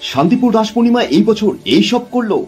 শান্তিপুর রাস পূর্ণিমা এই বছর এই সব করলো।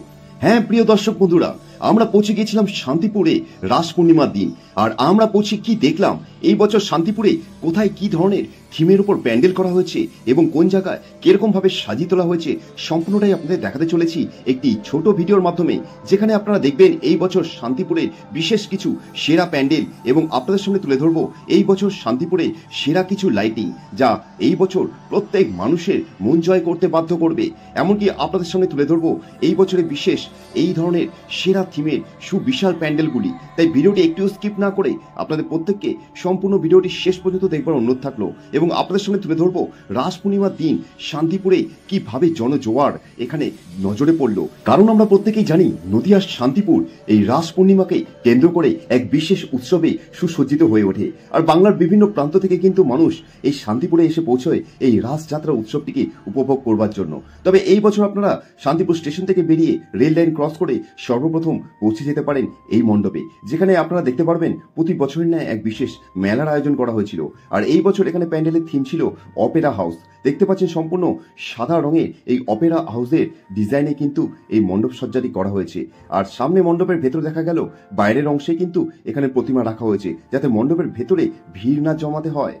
হ্যাঁ প্রিয় দর্শক বন্ধুরা, আমরা পৌঁছে গেছিলাম শান্তিপুরে রাস পূর্ণিমার দিন। আর আমরা পৌঁছে কি দেখলাম, এই বছর শান্তিপুরে কোথায় কি ধরনের থিমের উপর প্যান্ডেল করা হয়েছে এবং কোন জায়গায় কিরকম ভাবে সাজিয়ে তোলা হয়েছে, সম্পূর্ণটাই আপনাদের দেখাতে চলেছি একটি ছোট ভিডিওর মাধ্যমে, যেখানে আপনারা দেখবেন এই বছর শান্তিপুরের বিশেষ কিছু সেরা প্যান্ডেল এবং আপনাদের সামনে তুলে ধরবো এই বছর শান্তিপুরে সেরা কিছু লাইটিং, যা এই বছর প্রত্যেক মানুষের মন জয় করতে বাধ্য করবে। এমনকি আপনাদের সামনে তুলে ধরবো এই বছরের বিশেষ এই ধরনের সেরা থিমের সুবিশাল প্যান্ডেলগুলি। তাই ভিডিওটি একটু স্কিপ না করে আপনাদের প্রত্যেককে সম্পূর্ণ ভিডিওটি শেষ পর্যন্ত দেখবার অনুরোধ থাকলো। এবং আপনাদের সামনে তুলে ধরবো রাস পূর্ণিমার দিন শান্তিপুরে কিভাবে জনজোয়ার এখানে নজরে পড়লো। কারণ আমরা প্রত্যেকেই জানি নদিয়ার শান্তিপুর এই রাস পূর্ণিমাকে কেন্দ্র করে এক বিশেষ উৎসবে সুসজ্জিত হয়ে ওঠে। আর বাংলার বিভিন্ন প্রান্ত থেকে কিন্তু মানুষ এই শান্তিপুরে এসে পৌঁছয় এই রাসযাত্রা উৎসবটিকে উপভোগ করবার জন্য। তবে এই বছর আপনারা শান্তিপুর স্টেশন থেকে বেরিয়ে রেল লাইন ক্রস করে সর্বপ্রথম পৌঁছে যেতে পারেন এই মণ্ডপে, যেখানে আপনারা দেখতে পারবেন প্রতি বছরের ন্যায় এক বিশেষ মেলার আয়োজন করা হয়েছিল। আর এই বছর এখানে প্যান্ডেলের থিম ছিল অপেরা হাউস। দেখতে পাচ্ছেন সম্পূর্ণ সাদা রঙের এই অপেরা হাউসের ডিজাইনে কিন্তু এই মণ্ডপ সজ্জাটি করা হয়েছে। আর সামনে মণ্ডপের ভেতর দেখা গেল বাইরের অংশে কিন্তু এখানে প্রতিমা রাখা হয়েছে, যাতে মণ্ডপের ভেতরে ভিড় না জমাতে হয়।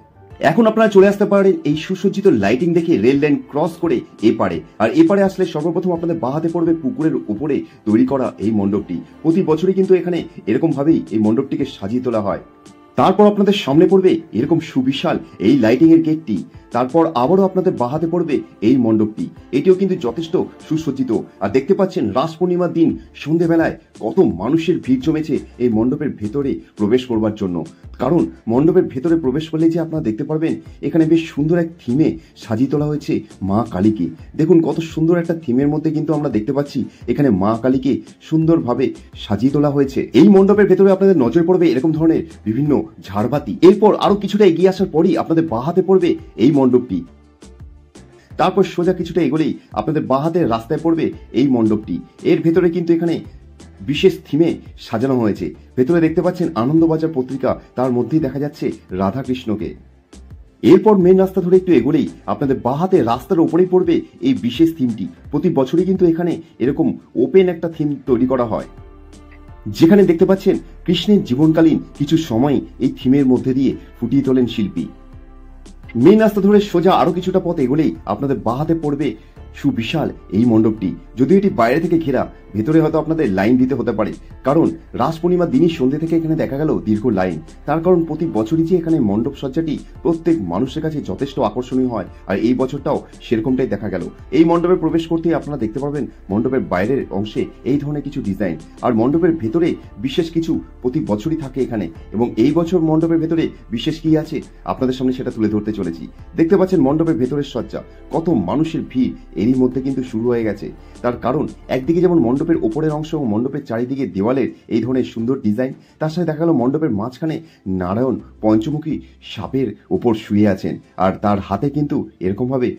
এখন আপনারা চলে আসতে পারেন এই সুসজ্জিত লাইটিং দেখে রেল লাইন ক্রস করে এপারে। আর এপারে আসলে সর্বপ্রথম আপনাদের বাহাতে পড়বে পুকুরের উপরে তৈরি করা এই মণ্ডপটি। প্রতি বছরই কিন্তু এখানে এরকম ভাবেই এই মণ্ডপটিকে সাজিয়ে তোলা হয়। তারপর আপনাদের সামনে পড়বে এরকম সুবিশাল এই লাইটিং এর গেটটি। তারপর আবারও আপনাদের বাহাতে পড়বে এই মণ্ডপটি, এটিও কিন্তু যথেষ্ট সুসজ্জিত। আর দেখতে পাচ্ছেন রাস পূর্ণিমার দিন সন্ধেবেলায় কত মানুষের ভিড় জমেছে এই মণ্ডপের ভেতরে প্রবেশ করবার জন্য। কারণ মণ্ডপের ভেতরে প্রবেশ করলে যে আপনারা দেখতে পারবেন এখানে বেশ সুন্দর এক থিমে সাজিয়ে তোলা হয়েছে মা কালীকে। দেখুন কত সুন্দর একটা থিমের মধ্যে কিন্তু আমরা দেখতে পাচ্ছি এখানে মা কালীকে সুন্দরভাবে সাজিয়ে তোলা হয়েছে। এই মণ্ডপের ভেতরে আপনাদের নজর পড়বে এরকম ধরনের বিভিন্ন ঝাড়বাতি। এরপর আরো কিছুটা এগিয়ে আসার পরই আপনাদের বাহাতে পড়বে এই মণ্ডপটি। তারপর সোজা কিছুটা এগোলেই আপনাদের বাহাতে রাস্তায় পড়বে এই মণ্ডপটি। এর ভেতরে কিন্তু এখানে বিশেষ থিমে সাজানো হয়েছে। ভেতরে দেখতে পাচ্ছেন আনন্দবাজার পত্রিকা, তার মধ্যেই দেখা যাচ্ছে রাধা কৃষ্ণকে। এরপর মেন রাস্তা ধরে একটু এগোলেই আপনাদের বাহাতে রাস্তার উপরেই পড়বে এই বিশেষ থিমটি। প্রতি বছরই কিন্তু এখানে এরকম ওপেন একটা থিম তৈরি করা হয়, যেখানে দেখতে পাচ্ছেন কৃষ্ণের জীবনকালীন কিছু সময় এই থিমের মধ্যে দিয়ে ফুটিয়ে তোলেন শিল্পী। মেন রাস্তা ধরে সোজা আরো কিছুটা পথ এগোলেই আপনাদের বাহাতে পড়বে সুবিশাল এই মণ্ডপটি। যদিও এটি বাইরে থেকে ঘেরা, ভেতরে হয়তো আপনাদের লাইন দিতে হতে পারে, কারণ রাস পূর্ণিমার দিনই সন্ধ্যে থেকে এখানে দেখা গেল দীর্ঘ লাইন। তার কারণ প্রতি বছরই যে এখানে মণ্ডপ সজ্জাটি প্রত্যেক মানুষের কাছে যথেষ্ট আকর্ষণীয় হয়, আর এই বছরটাও সেরকমটাই দেখা গেল। এই মণ্ডপে প্রবেশ করতেই আপনারা দেখতে পারবেন মণ্ডপের বাইরের অংশে এই ধরনের কিছু ডিজাইন, আর মণ্ডপের ভেতরে বিশেষ কিছু প্রতি বছরই থাকে এখানে। এবং এই বছর মণ্ডপের ভেতরে বিশেষ কি আছে আপনাদের সামনে সেটা তুলে ধরতে চলেছি। দেখতে পাচ্ছেন মণ্ডপের ভেতরের সজ্জা, কত মানুষের ভিড় এরই মধ্যে কিন্তু শুরু হয়ে গেছে। তার কারণ একদিকে যেমন মণ্ডপের ওপরের অংশ ও মণ্ডপের চারিদিকে দেওয়ালের এই ধরনের সুন্দর ডিজাইন, তার সাথে দেখা গেল মণ্ডপের মাঝখানে নারায়ণ পঞ্চমুখী সাপের ওপর শুয়ে আছেন, আর তার হাতে কিন্তু এরকম ভাবে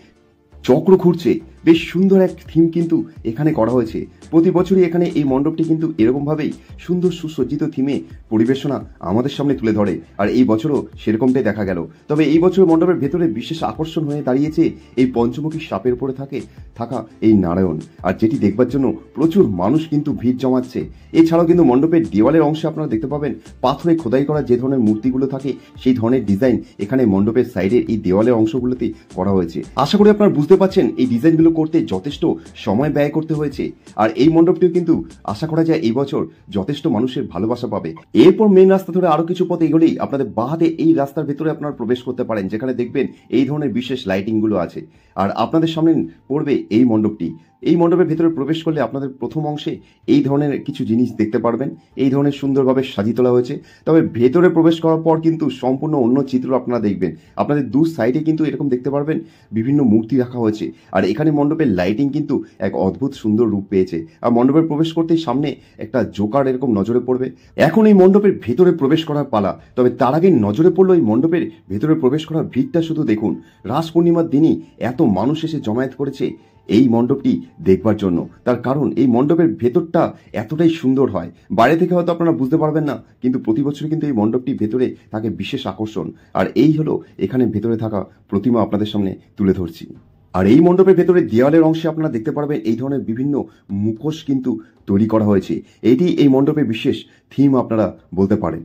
চক্র ঘুরছে। বেশ সুন্দর এক থিম কিন্তু এখানে করা হয়েছে। প্রতি বছরই এখানে এই মণ্ডপটি কিন্তু এরকম ভাবেই সুন্দর সুসজ্জিত থিমে পরিবেশনা আমাদের সামনে তুলে ধরে, আর এই বছরও সেরকমটাই দেখা গেল। তবে এই বছর মণ্ডপের ভেতরে বিশেষ আকর্ষণ হয়ে দাঁড়িয়েছে এই পঞ্চমুখী সাপের উপরে থাকা এই নারায়ণ, আর যেটি দেখবার জন্য প্রচুর মানুষ কিন্তু ভিড় জমাচ্ছে। এছাড়াও কিন্তু মণ্ডপের দেওয়ালের অংশে আপনারা দেখতে পাবেন পাথরে খোদাই করা যে ধরনের মূর্তিগুলো থাকে সেই ধরনের ডিজাইন এখানে মণ্ডপের সাইডের এই দেওয়ালের অংশগুলোতে করা হয়েছে। আশা করি আপনারা বুঝতে পারছেন এই ডিজাইনগুলো করতে যথেষ্ট সময় ব্যয় করতে হয়েছে। আর এই মণ্ডপটিও কিন্তু আশা করা যায় এই বছর যথেষ্ট মানুষের ভালোবাসা পাবে। এরপর মেন রাস্তা ধরে আরো কিছু পথ এগোলেই আপনাদের বাহাতে এই রাস্তার ভেতরে আপনারা প্রবেশ করতে পারেন, যেখানে দেখবেন এই ধরনের বিশেষ লাইটিং গুলো আছে। আর আপনাদের সামনে পড়বে এই মণ্ডপটি। এই মণ্ডপের ভেতরে প্রবেশ করলে আপনাদের প্রথম অংশে এই ধরনের কিছু জিনিস দেখতে পারবেন, এই ধরনের সুন্দরভাবে সাজিয়ে তোলা হয়েছে। তবে ভেতরে প্রবেশ করার পর কিন্তু সম্পূর্ণ অন্য চিত্র আপনারা দেখবেন। আপনাদের দু সাইডে কিন্তু এরকম দেখতে পারবেন বিভিন্ন মূর্তি রাখা হয়েছে, আর এখানে মণ্ডপের লাইটিং কিন্তু এক অদ্ভুত সুন্দর রূপ পেয়েছে। আর মণ্ডপের প্রবেশ করতেই সামনে একটা জোকার এরকম নজরে পড়বে। এখন এই মণ্ডপের ভেতরে প্রবেশ করার পালা। তবে তার আগে নজরে পড়লো এই মণ্ডপের ভেতরে প্রবেশ করার ভিড়টা শুধু দেখুন। রাস পূর্ণিমার দিনই এত মানুষ এসে জমায়েত করেছে এই মণ্ডপটি দেখবার জন্য। তার কারণ এই মণ্ডপের ভেতরটা এতটাই সুন্দর হয়, বাইরে থেকে হয়তো আপনারা বুঝতে পারবেন না, কিন্তু প্রতি বছর কিন্তু এই মণ্ডপটি ভেতরে থাকে বিশেষ আকর্ষণ। আর এই হলো এখানে ভেতরে থাকা প্রতিমা আপনাদের সামনে তুলে ধরছি। আর এই মণ্ডপের ভেতরে দেওয়ালের অংশে আপনারা দেখতে পারবেন এই ধরনের বিভিন্ন মুখোশ কিন্তু তৈরি করা হয়েছে। এটি এই মণ্ডপের বিশেষ থিম আপনারা বলতে পারেন।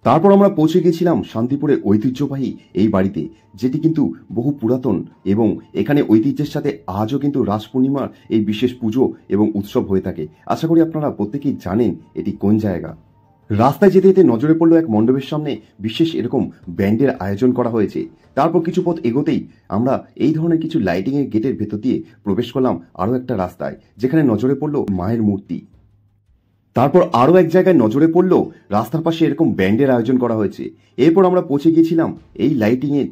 তারপর আমরা পৌঁছে গেছিলাম শান্তিপুরের ঐতিহ্যবাহী এই বাড়িতে, যেটি কিন্তু বহু পুরাতন এবং এখানে ঐতিহ্যের সাথে আজও কিন্তু রাস পূর্ণিমার এই বিশেষ পুজো এবং উৎসব হয়ে থাকে। আশা করি আপনারা প্রত্যেকেই জানেন এটি কোন জায়গা। রাস্তায় যেতে যেতে নজরে পড়লো এক মণ্ডপের সামনে বিশেষ এরকম ব্যান্ডের আয়োজন করা হয়েছে। তারপর কিছু পথ এগোতেই আমরা এই ধরনের কিছু লাইটিংয়ের গেটের ভেতর দিয়ে প্রবেশ করলাম আরও একটা রাস্তায়, যেখানে নজরে পড়লো মায়ের মূর্তি। তারপর আরও এক জায়গায় নজরে পড়লো রাস্তার পাশে এরকম ব্যান্ডের আয়োজন করা হয়েছে। এরপর আমরা পৌঁছে গিয়েছিলাম এই লাইটিংয়ের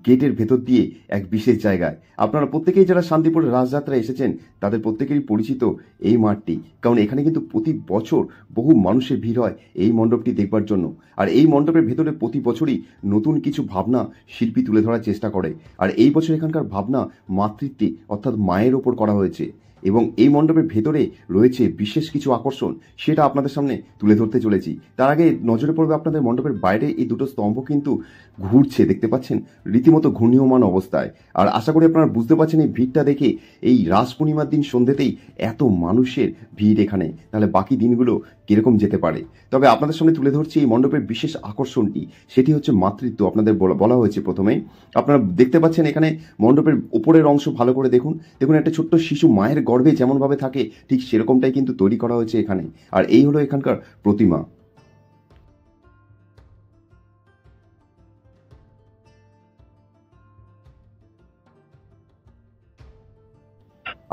গেটের ভেতর দিয়ে এক বিশেষ জায়গায়। আপনারা প্রত্যেকেই যারা শান্তিপুরের রাসযাত্রায় এসেছেন তাদের প্রত্যেকেরই পরিচিত এই মাঠটি, কারণ এখানে কিন্তু প্রতি বছর বহু মানুষের ভিড় হয় এই মণ্ডপটি দেখবার জন্য। আর এই মণ্ডপের ভেতরে প্রতি বছরই নতুন কিছু ভাবনা শিল্পী তুলে ধরার চেষ্টা করে। আর এই বছর এখানকার ভাবনা মাতৃত্বে অর্থাৎ মায়ের ওপর করা হয়েছে এবং এই মণ্ডপের ভেতরে রয়েছে বিশেষ কিছু আকর্ষণ, সেটা আপনাদের সামনে তুলে ধরতে চলেছি। তার আগে নজরে পড়বে আপনাদের মণ্ডপের বাইরে এই দুটো স্তম্ভ কিন্তু ঘুরছে, দেখতে পাচ্ছেন রীতিমতো ঘূর্ণীয়মান অবস্থায়। আর আশা করি আপনারা বুঝতে পারছেন এই ভিড়টা দেখে এই রাস পূর্ণিমার দিন সন্ধ্যেতেই এত মানুষের ভিড় এখানে, তাহলে বাকি দিনগুলো কিরকম যেতে পারে। তবে আপনাদের সামনে তুলে ধরছি এই মণ্ডপের বিশেষ আকর্ষণটি, সেটি হচ্ছে মাতৃত্ব। আপনাদের বলা হয়েছে প্রথমেই, আপনারা দেখতে পাচ্ছেন এখানে মণ্ডপের উপরের অংশ ভালো করে দেখুন। দেখুন একটা ছোট্ট শিশু মায়ের গর্ভে যেমনভাবে থাকে ঠিক সেরকমটাই কিন্তু তৈরি করা হয়েছে এখানে। আর এই হলো এখানকার প্রতিমা।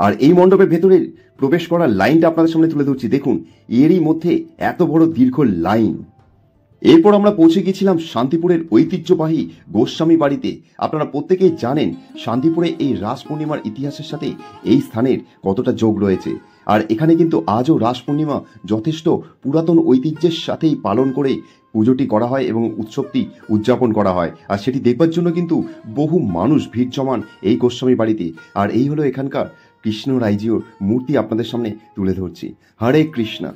আর এই মণ্ডপের ভেতরে প্রবেশ করার লাইনটা আপনাদের সামনে তুলে ধরছি। দেখুন এরই মধ্যে এত বড় দীর্ঘ লাইন। এরপর আমরা পৌঁছে গিয়েছিলাম শান্তিপুরের ঐতিহ্যবাহী গোস্বামী বাড়িতে। আপনারা প্রত্যেকেই জানেন শান্তিপুরে এই রাস পূর্ণিমার ইতিহাসের সাথে এই স্থানের কতটা যোগ রয়েছে। আর এখানে কিন্তু আজও রাস পূর্ণিমা যথেষ্ট পুরাতন ঐতিহ্যের সাথেই পালন করে পুজোটি করা হয় এবং উৎসবটি উদযাপন করা হয়। আর সেটি দেখবার জন্য কিন্তু বহু মানুষ ভিড় জমান এই গোস্বামী বাড়িতে। আর এই হলো এখানকার কৃষ্ণ রাইজিওর মূর্তি আপনাদের সামনে তুলে ধরছি। হরে কৃষ্ণা।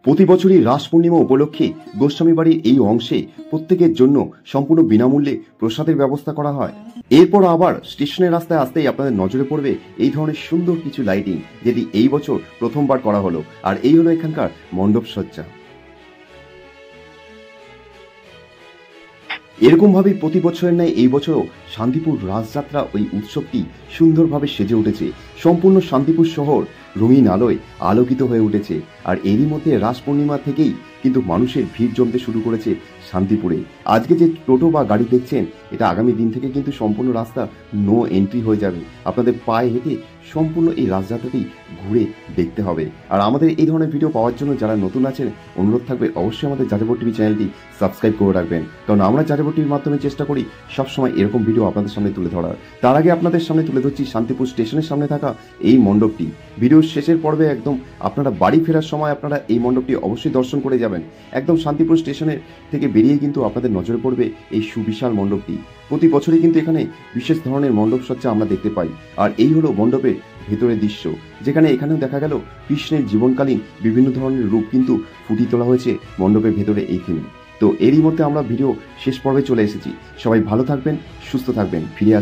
প্রতি বছরই রাস পূর্ণিমা উপলক্ষে গোস্বামী বাড়ির এই অংশে প্রত্যেকের জন্য সম্পূর্ণ বিনামূল্যে প্রসাদের ব্যবস্থা করা হয়। এরপর আবার স্টেশনের রাস্তায় আসতেই আপনাদের নজরে পড়বে এই ধরনের সুন্দর কিছু লাইটিং, যেটি এই বছর প্রথমবার করা হলো। আর এই হলো এখানকার মণ্ডপ সজ্জা। এরকমভাবেই প্রতি বছরের ন্যায় এই বছরও শান্তিপুর রাসযাত্রা ওই উৎসবটি সুন্দরভাবে সেজে উঠেছে। সম্পূর্ণ শান্তিপুর শহর রঙিন আলোয় আলোকিত হয়ে উঠেছে। আর এরই মধ্যে রাস পূর্ণিমা থেকেই কিন্তু মানুষের ভিড় জমতে শুরু করেছে শান্তিপুরে। আজকে যে টোটো বা গাড়ি দেখছেন, এটা আগামী দিন থেকে কিন্তু সম্পূর্ণ রাস্তা নো এন্ট্রি হয়ে যাবে। আপনাদের পায়ে হেঁটে সম্পূর্ণ এই রাসযাত্রাটি ঘুরে দেখতে হবে। আর আমাদের এই ধরনের ভিডিও পাওয়ার জন্য যারা নতুন আছেন, অনুরোধ থাকবে অবশ্যই আমাদের যাযাবর টিভি চ্যানেলটি সাবস্ক্রাইব করে রাখবেন, কারণ আমরা যাযাবর টিভির মাধ্যমে চেষ্টা করি সবসময় এরকম ভিডিও আপনাদের সামনে তুলে ধরার। তার আগে আপনাদের সামনে তুলে ধরছি শান্তিপুর স্টেশনের সামনে থাকা এই মণ্ডপটি। ভিডিওর শেষের পর্বে একদম আপনারা বাড়ি ফেরার সময় আপনারা এই মণ্ডপটি অবশ্যই দর্শন করে যাবেন। একদম শান্তিপুর স্টেশনের থেকে বেরিয়ে কিন্তু আপনাদের নজরে পড়বে এই সুবিশাল মণ্ডপটি। প্রতি বছরই কিন্তু এখানে বিশেষ ধরনের মণ্ডপ সজ্জা আমরা দেখতে পাই। আর এই হলো মণ্ডপের ভেতরের দৃশ্য, যেখানে এখানেও দেখা গেল কৃষ্ণের জীবনকালীন বিভিন্ন ধরনের রূপ কিন্তু ফুটিয়ে তোলা হয়েছে মণ্ডপের ভেতরে এই থিমে। তো এরই মধ্যে আমরা ভিডিও শেষ পর্বে চলে এসেছি। সবাই ভালো থাকবেন, সুস্থ থাকবেন, ফিরে